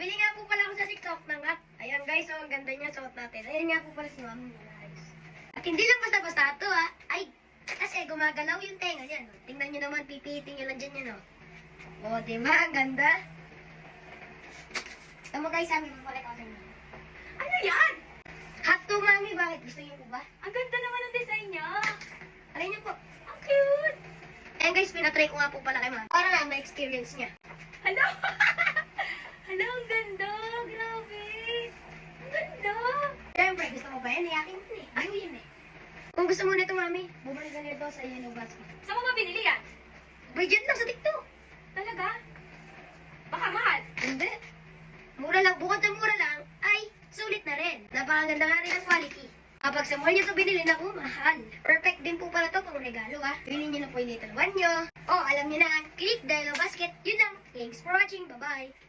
Bumili nga po pala ako sa TikTok ng hat. Ayan guys, so ang ganda niya, suot natin. Ayan nga po pala si Mami. Guys. At hindi lang basta-basta ito ha. Ay, kasi gumagalaw yung tenga niya. No? Tingnan nyo naman, pipiting nyo lang dyan yan. No? O, diba? Ang ganda. Tama guys, sabi mo pala ako sa inyo. Ano yan? Hat to, Mami. Bakit? Gusto niyo po ba? Ang ganda naman ang design niya. Alay niyo po. Ang cute. Ayan guys, pinatry ko nga po pala kay Mami. Para nga, ma-experience niya. Hello? Hello, ang ganda. Grabe. Ang ganda. Siyempre, gusto mo ba yan? Iyakin mo eh. Ayaw yun eh. Kung gusto mo nito, Mami, bumalik ka nito sa Yellow Basket. Saan mo ba binili yan? Budget lang sa TikTok. Talaga? Baka mahal. Hindi. Mura lang. Bukod sa mura lang, ay sulit na rin. Napakaganda nga rin ang quality. Kapag sa mall nyo ito binili, naku, mahal. Perfect din po pala to pang regalo ha. Bilhin nyo na po yung little one nyo. Oh, alam nyo na, click the Yellow Basket. Yun lang. Thanks for watching. Bye-bye.